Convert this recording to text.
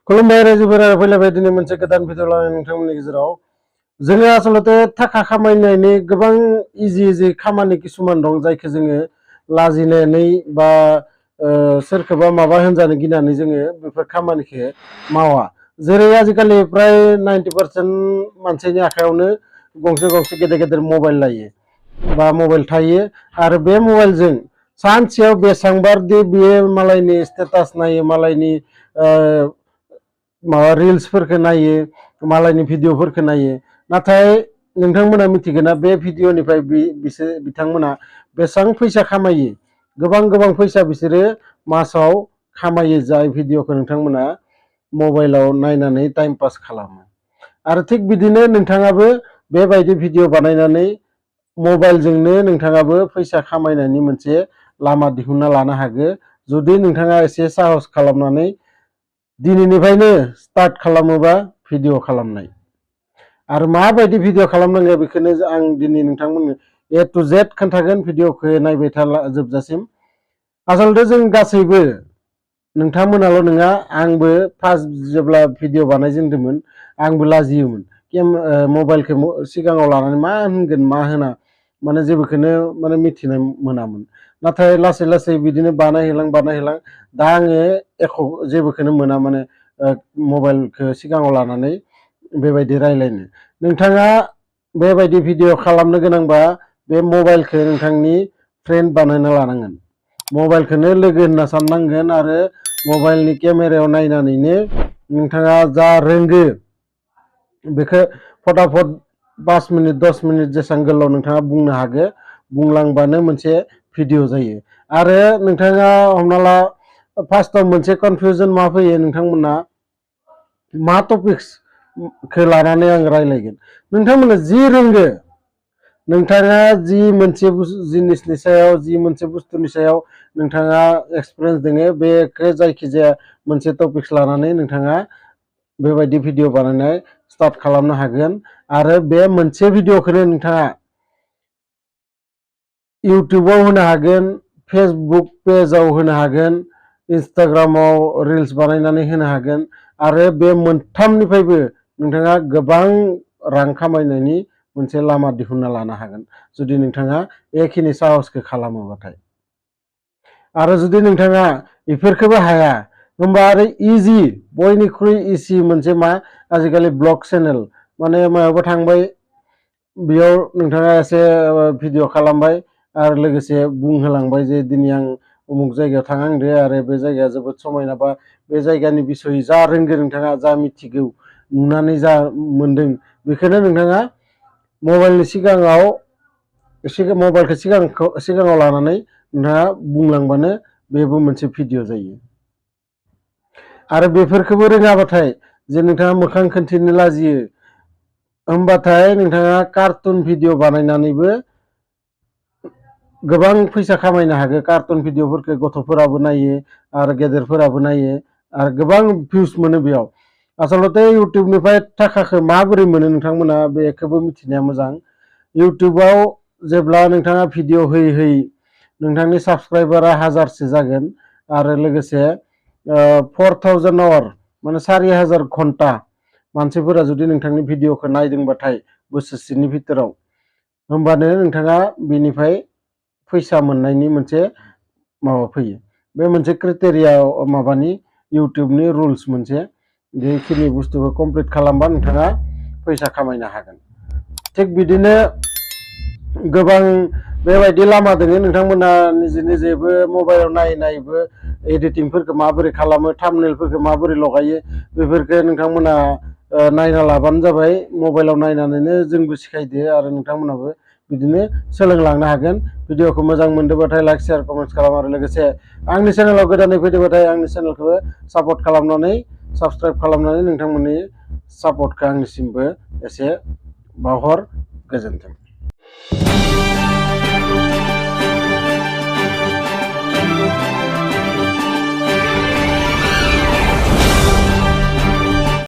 खुलुमबाय रायजोफोरा फैलायबाय दिनै मोनसे गोदान भिडिअ लानानै नोंथांमोननि गेजेराव जोङो आसलते थाखा खामायनायनि गोबां इजि खामानि किसुमान दं जायखौ जोङो लाजिनानै बा सोरखौबा माबा होनजानो गिनानै जोङो बेफोर खामानिखौ मावा। जेरै आजिखालि प्राय 90% मानसिनि आखायावनो गंसे गंसे गेदेर गेदेर मबाइल लायो बा मबाइल थायो आरो बे मबाइलजों सानसेयाव बेसेबांबारदि बियो मालायनि स्टेटास नायो मालायनि माबा रिल्सफोरखौ नायो मालायनि भिडिअफोरखौ नायो नाथाय नोंथांमोना मिथिगोना बे भिडिअनिफ्राय बिथांमोना बेसेबां फैसा खामायो गोबां फैसा बिसोरो मासाव खामायो जाय भिडिअखौ नोंथांमोना मबाइलाव नायनानै टाइम पास खालामो आरो थिग बिदिनो नोंथाङाबो बेबायदि भिडिअ बानायनानै मबाइलजोंनो नोंथाङाबो फैसा खामायनायनि मोनसे लामा दिहुनना लानो हागो जुदि नोंथाङा एसे साहस खालामनानै दिनैनिफ्रायनो स्टार्ट खालामोबा भिडिअ खालामनाय आरो माबायदि भिडिअ खालामनांगौ बेखौनो आं दिनै नोंथांमोननो A to Z खोन्थागोन भिडिअखौ नायबाय था जोबजासिम। आसलते जों गासैबो नोंथांमोनाल' नङा आंबो फार्स्ट जेब्ला भिडिअ बानायजेनदोंमोन आंबो लाजियोमोन मबाइलखौ सिगाङाव लानानै मा होनगोन मा होना माने जेबोखौनो माने मिथिनाय मोनामोन नाथाय लासै लासै बिदिनो बानायहोलां दा आङो एख' जेबोखौनो मोना माने मबाइलखौ सिगाङाव लानानै बेबायदि रायलायनो। नोंथाङा बेबायदि भिडिअ खालामनो गोनांबा बे मबाइलखौ नोंथांनि फ्रेन्ड बानायना लानांगोन मबाइलखौनो लोगो होनना साननांगोन आरो मबाइलनि केमेरायाव नायनानैनो नोंथाङा जा रोंगो बेखौ फटाफट 5 मिनिट 10 मिनिट जेसेबां गोलाव नोंथाङा बुंनो हागो बुंलांबानो मोनसे भिडिअ जायो। आरो नोंथाङा हमना ला फार्स्टआव मोनसे कनफिउजन मा फैयो नोंथांमोना मा टपिक्सखौ लानानै आं रायलायगोन नोंथांमोना जि रोंगो नोंथाङा जि मोनसे जिनिसनि सायाव जि मोनसे बुस्थुनि सायाव नोंथाङा एक्सपिरियेन्स दोङो बेखौ जायखिजाया मोनसे टपिक्स लानानै नोंथाङा बेबायदि भिडिअ बानायनाय स्टार्ट खालामनो हागोन आरो बे मोनसे भिडिअखौनो नोंथाङा इउटुबाव होनो हागोन फेसबुक पेजाव होनो हागोन इन्स्टाग्रामाव रिल्स बानायनानै होनो हागोन आरो बे मोनथामनिफ्रायबो नोंथाङा गोबां रां खामायनायनि मोनसे लामा दिहुनना लानो हागोन जुदि नोंथाङा बेखिनि साहसखौ खालामोबाथाय। आरो जुदि नोंथाङा बेफोरखौबो हाया होमबा आरो इजि बयनिख्रुइ इजि मोनसे मा आजिखालि ब्लग चेनेल माने मायावबा थांबाय बेयाव नोंथाङा एसे भिडिअ खालामबाय आरो लोगोसे बुंहोलांबाय जे दिनै आं उमुक जायगायाव थांहांदो आरो बे जायगाया जोबोद समायना बा बे जायगानि बिसय जा रोंगो नोंथाङा जा मिथिगौ नुनानै जा मोनदों बेखौनो नोंथाङा मबाइलनि मबाइलखौ सिगाङाव लानानै नोंथाङा बुंलांबानो बेबो मोनसे भिडिअ जायो। आरो बेफोरखौबो रोङाबाथाय जे नोंथाङा मोखां खोन्थिनो लाजियो होमबाथाय नोंथाङा कार्टुन भिडिअ बानायनानैबो गोबां फैसा खामायनो हागो। कार्टुन भिडिअफोरखौ गथ'फोराबो नायो आरो गेदेरफोराबो नायो आरो गोबां भिउस मोनो बेयाव। आसलते इउटुबनिफ्राय थाखाखौ माबोरै मोनो नोंथांमोना बेखौबो मिथिनाया मोजां। इउटुबाव जेब्ला नोंथाङा भिडिअ होयै नोंथांनि साबसक्राइबारा 1000सो जागोन आरो लोगोसे 4000 आवार माने 4000 घन्टा मानसिफोरा जुदि नोंथांनि भिडिअखौ नायदोंबाथाय बोसोरसेनि भितराव होमबानो नोंथाङा बेनिफ्राय फैसा मोननायनि मोनसे माबा फैयो। बे मोनसे क्राइटेरिया माबानि इउटुबनि रुल्स मोनसे बेखिनि बुस्थुखौ कमप्लिट खालामबा नोंथाङा फैसा खामायनो हागोन। थिग बिदिनो गोबां बेबायदि लामा दोङो नोंथांमोना निजेबो मबाइलाव नायबो एडिटिंफोरखौ माबोरै खालामो थाम्बनेलफोरखौ माबोरै लगायो बेफोरखौ नोंथांमोना नायना लाबानो जाबाय। मबाइलाव नायनानैनो जोंबो सिखायदो आरो नोंथांमोनाबो बिदिनो सोलोंलांनो हागोन। भिडिअखौ मोजां मोनदोंबाथाय लाइक शेयार कमेन्ट्स खालाम आरो लोगोसे आंनि चेनेलाव गोदानै फैदोंबाथाय आंनि चेनेलखौबो सापर्ट खालामनानै साबस्क्राइब खालामनानै नोंथांमोननि सापर्टखौ आंनिसिमबो एसे बावहर। गोजोन्थों।